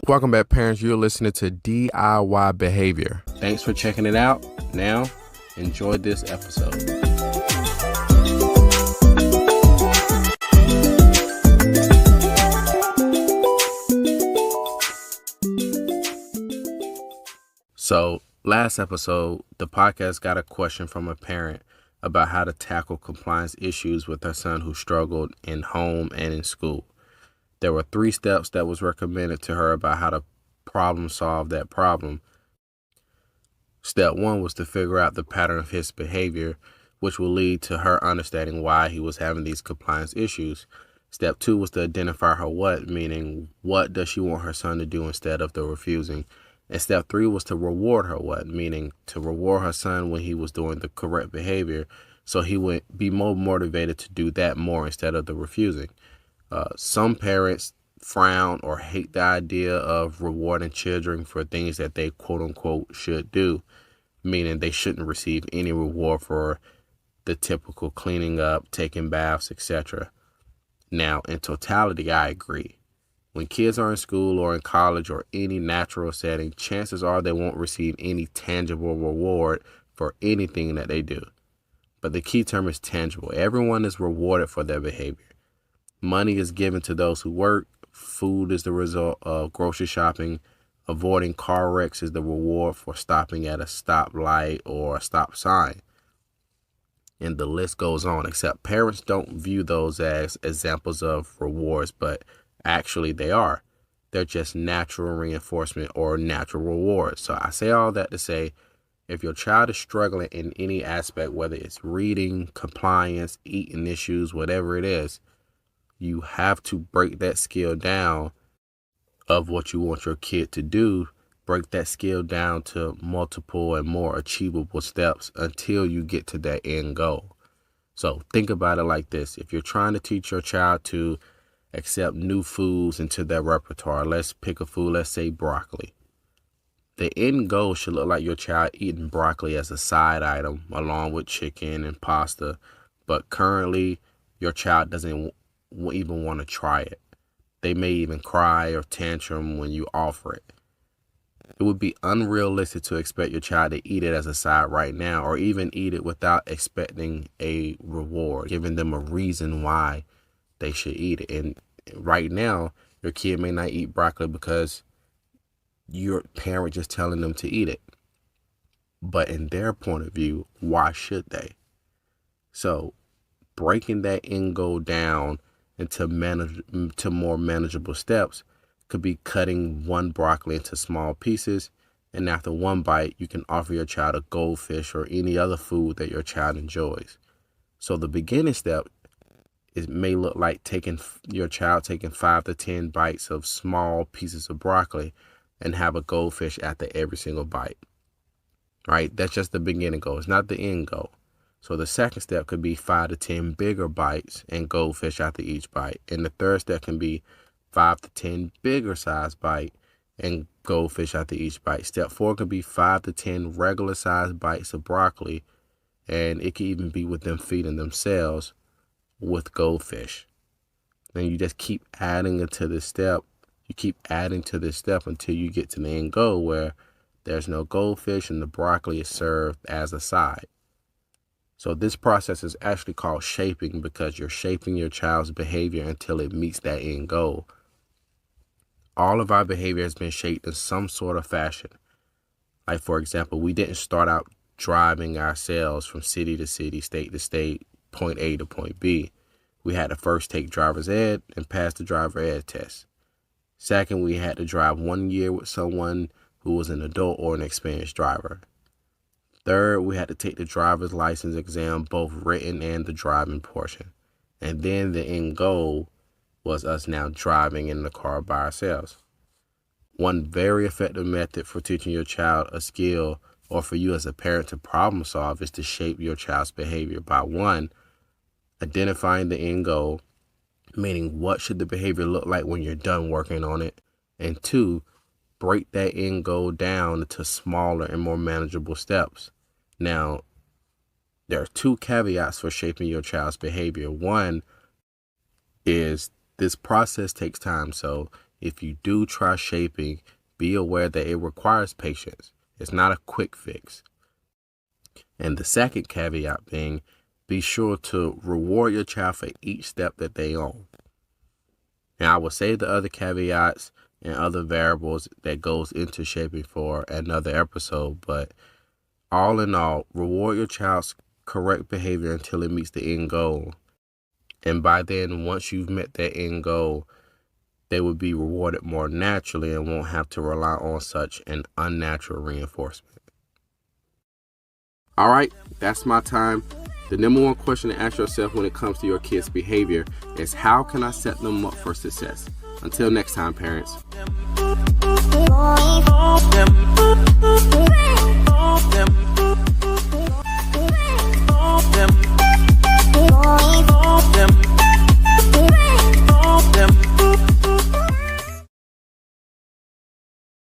Welcome back, parents. You're listening to DIY Behavior. Thanks for checking it out. Now, enjoy this episode. So, last episode, the podcast got a question from a parent about how to tackle compliance issues with her son who struggled in home and in school. There were 3 steps that was recommended to her about how to problem solve that problem. Step 1 was to figure out the pattern of his behavior, which will lead to her understanding why he was having these compliance issues. Step 2 was to identify her what, meaning what does she want her son to do instead of the refusing. And step 3 was to reward her what, meaning to reward her son when he was doing the correct behavior, so he would be more motivated to do that more instead of the refusing. Some parents frown or hate the idea of rewarding children for things that they quote unquote should do, meaning they shouldn't receive any reward for the typical cleaning up, taking baths, etc. Now, in totality, I agree. When kids are in school or in college or any natural setting, chances are they won't receive any tangible reward for anything that they do. But the key term is tangible. Everyone is rewarded for their behavior. Money is given to those who work. Food is the result of grocery shopping. Avoiding car wrecks is the reward for stopping at a stoplight or a stop sign. And the list goes on, except parents don't view those as examples of rewards, but actually they are. They're just natural reinforcement or natural rewards. So I say all that to say, if your child is struggling in any aspect, whether it's reading, compliance, eating issues, whatever it is, you have to break that scale down of what you want your kid to do. Break that scale down to multiple and more achievable steps until you get to that end goal. So think about it like this. If you're trying to teach your child to accept new foods into their repertoire, let's pick a food, let's say broccoli. The end goal should look like your child eating broccoli as a side item along with chicken and pasta. But currently, your child doesn't even want to try it. They may even cry or tantrum when you offer it. It would be unrealistic to expect your child to eat it as a side right now, or even eat it without expecting a reward, giving them a reason why they should eat it. And right now, your kid may not eat broccoli because your parent just telling them to eat it. But in their point of view, why should they? So breaking that end goal down into more manageable steps could be cutting one broccoli into small pieces, and after one bite, you can offer your child a goldfish or any other food that your child enjoys. So the beginning step, it may look like your child taking 5 to 10 bites of small pieces of broccoli and have a goldfish after every single bite. Right? That's just the beginning goal. It's not the end goal. So the second step could be 5 to 10 bigger bites and goldfish after each bite. And the third step can be 5 to 10 bigger size bite and goldfish after each bite. Step 4 could be 5 to 10 regular size bites of broccoli, and it could even be with them feeding themselves with goldfish. And you just keep adding to this step. You keep adding to this step until you get to the end goal where there's no goldfish and the broccoli is served as a side. So this process is actually called shaping because you're shaping your child's behavior until it meets that end goal. All of our behavior has been shaped in some sort of fashion. Like, for example, we didn't start out driving ourselves from city to city, state to state, point A to point B. We had to first take driver's ed and pass the driver ed test. Second, we had to drive 1 year with someone who was an adult or an experienced driver. Third, we had to take the driver's license exam, both written and the driving portion. And then the end goal was us now driving in the car by ourselves. One very effective method for teaching your child a skill, or for you as a parent to problem solve, is to shape your child's behavior by 1, identifying the end goal, meaning what should the behavior look like when you're done working on it, and 2, break that end goal down into smaller and more manageable steps. Now, there are 2 caveats for shaping your child's behavior. 1 is this process takes time. So If you do try shaping, be aware that it requires patience. It's not a quick fix. And the second caveat being, be sure to reward your child for each step that they own. Now, I will save the other caveats and other variables that goes into shaping for another episode, but all in all, reward your child's correct behavior until it meets the end goal. And by then, once you've met that end goal, they will be rewarded more naturally and won't have to rely on such an unnatural reinforcement. All right, that's my time. The number one question to ask yourself when it comes to your kids' behavior is, how can I set them up for success? Until next time, parents.